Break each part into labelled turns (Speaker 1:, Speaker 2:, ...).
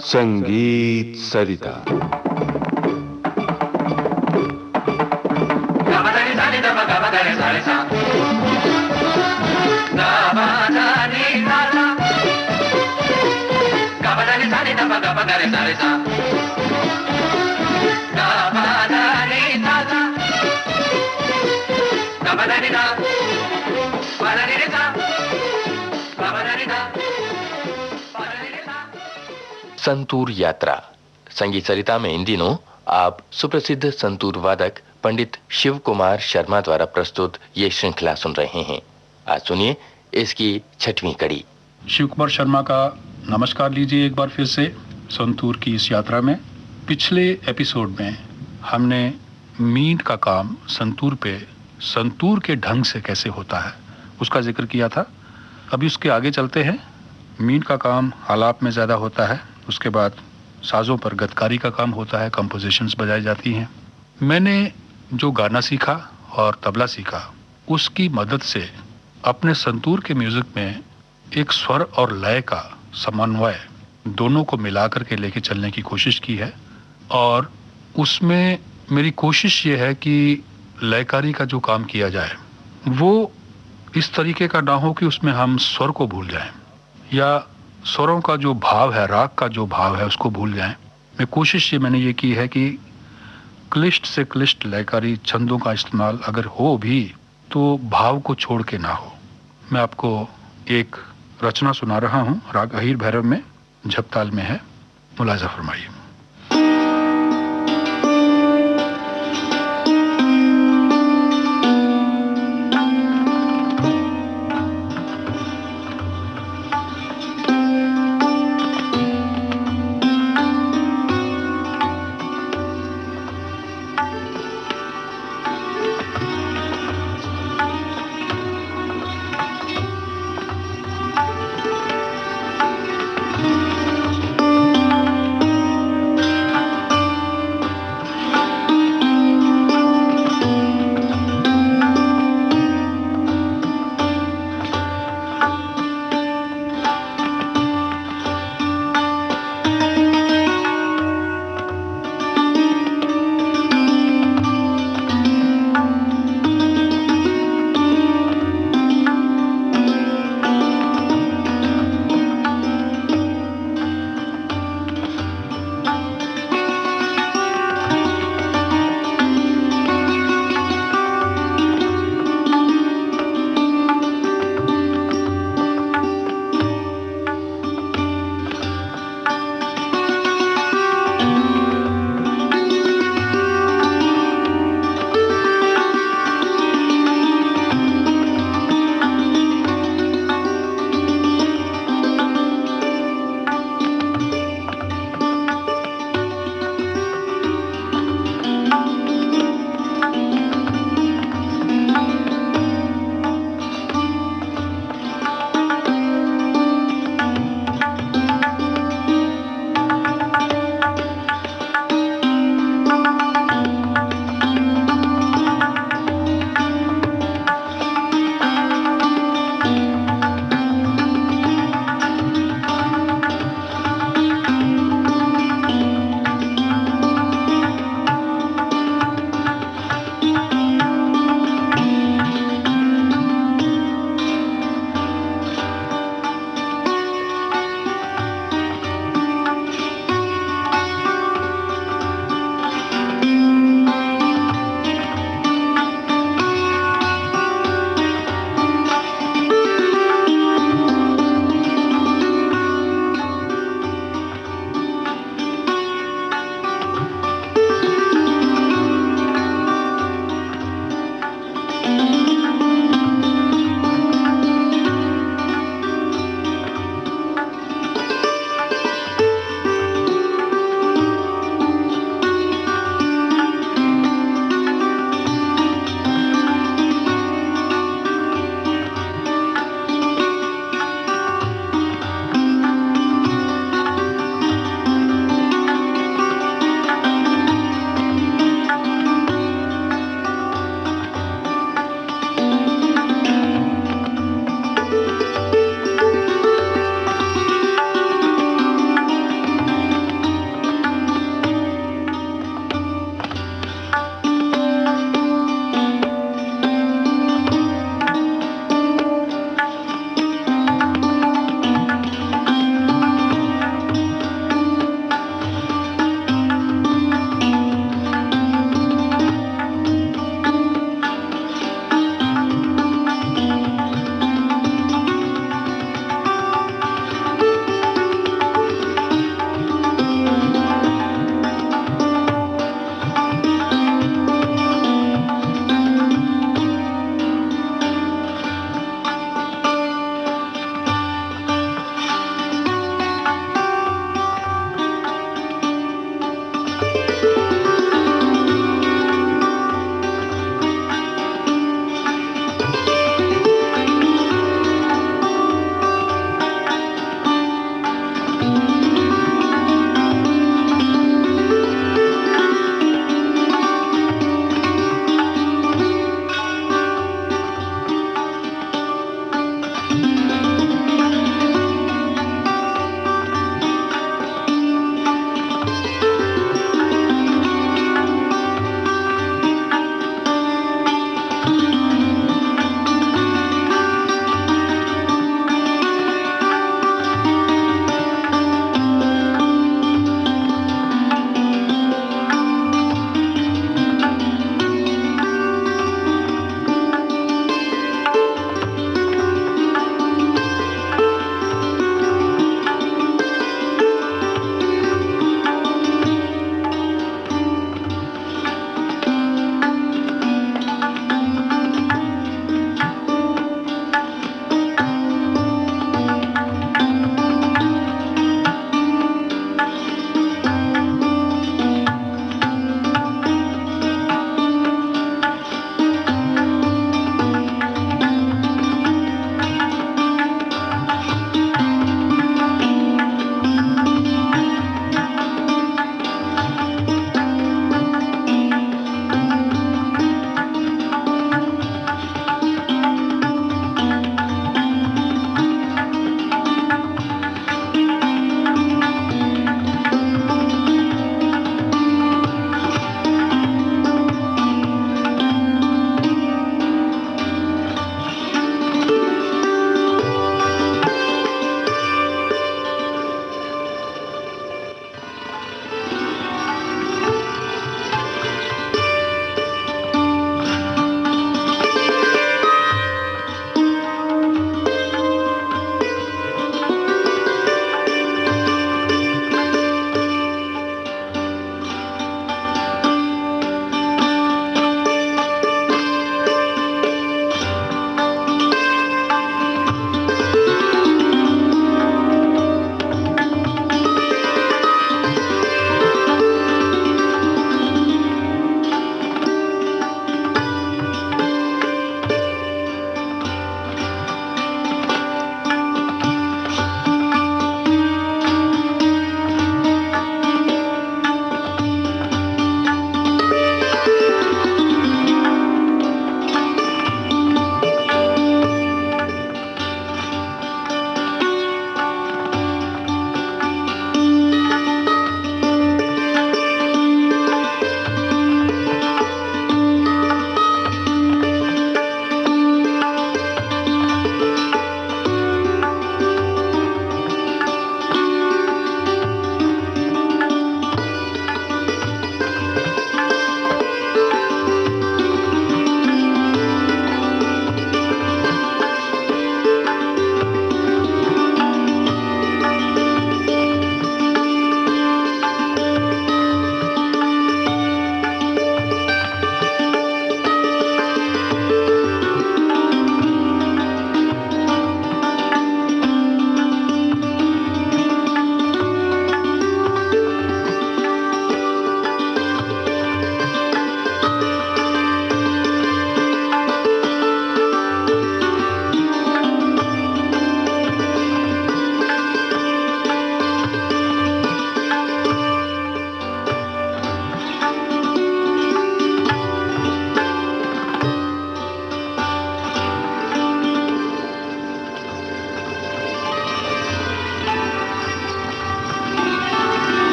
Speaker 1: संगीत सरिता।
Speaker 2: संतूर यात्रा। संगीत सरिता में इन दिनों आप सुप्रसिद्ध संतूर वादक पंडित शिव कुमार शर्मा द्वारा प्रस्तुत ये श्रृंखला सुन रहे हैं। आज सुनिए इसकी 6वीं कड़ी।
Speaker 3: शिव कुमार शर्मा का नमस्कार लीजिए एक बार फिर से संतूर की इस यात्रा में। पिछले एपिसोड में हमने मींट का काम संतूर पे संतूर के ढंग से कैसे होता है उसका जिक्र किया था। अभी उसके आगे चलते हैं। मींट का काम आलाप में ज़्यादा होता है, उसके बाद साज़ों पर गतकारी का काम होता है, कंपोजिशंस बजाई जाती हैं। मैंने जो गाना सीखा और तबला सीखा उसकी मदद से अपने संतूर के म्यूज़िक में एक स्वर और लय का समन्वय दोनों को मिला करके लेके चलने की कोशिश की है। और उसमें मेरी कोशिश ये है कि लयकारी का जो काम किया जाए वो इस तरीके का ना हो कि उसमें हम स्वर को भूल जाएं या स्वरों का जो भाव है, राग का जो भाव है उसको भूल जाएं। मैं कोशिश मैंने ये की है कि क्लिष्ट से क्लिष्ट लयकारी छंदों का इस्तेमाल अगर हो भी तो भाव को छोड़ के ना हो। मैं आपको एक रचना सुना रहा हूँ, राग अहीर भैरव में, झपताल में है। मुलाजा फरमाइए।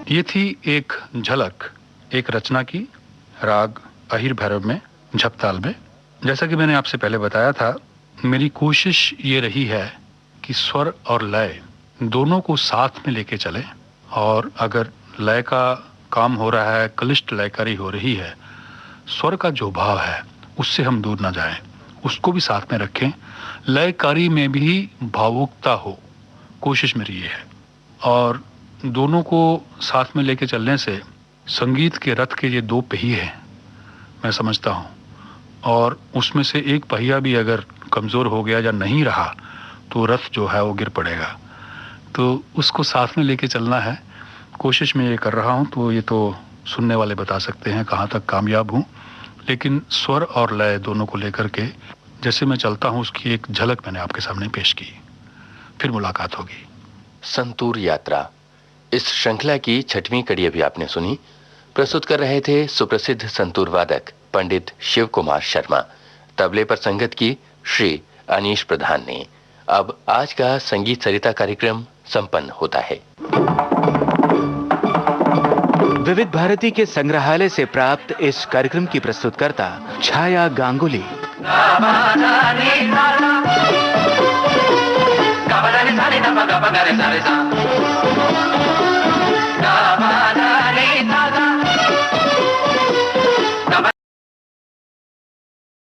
Speaker 3: ये थी एक झलक एक रचना की, राग अहिर भैरव में, झपताल में। जैसा कि मैंने आपसे पहले बताया था, मेरी कोशिश ये रही है कि स्वर और लय दोनों को साथ में लेके चलें, और अगर लय का काम हो रहा है, क्लिष्ट लयकारी हो रही है, स्वर का जो भाव है उससे हम दूर ना जाएं, उसको भी साथ में रखें। लयकारी में भी भावुकता हो, कोशिश मेरी ये है। और दोनों को साथ में लेके चलने से संगीत के रथ के ये दो पहिए हैं, मैं समझता हूँ, और उसमें से एक पहिया भी अगर कमज़ोर हो गया या नहीं रहा तो रथ जो है वो गिर पड़ेगा। तो उसको साथ में लेके चलना है, कोशिश मैं ये कर रहा हूँ। तो ये तो सुनने वाले बता सकते हैं कहाँ तक कामयाब हूँ, लेकिन स्वर और लय दोनों को लेकर के जैसे मैं चलता हूँ उसकी एक झलक मैंने आपके सामने पेश की। फिर मुलाकात होगी।
Speaker 2: संतूर यात्रा, इस श्रृंखला की 6वीं कड़ी अभी आपने सुनी। प्रस्तुत कर रहे थे सुप्रसिद्ध संतूर वादक पंडित शिव कुमार शर्मा। तबले पर संगत की श्री अनीश प्रधान ने। अब आज का संगीत सरिता कार्यक्रम संपन्न होता है।
Speaker 1: विविध भारती के संग्रहालय से प्राप्त इस कार्यक्रम की प्रस्तुतकर्ता छाया गांगुली।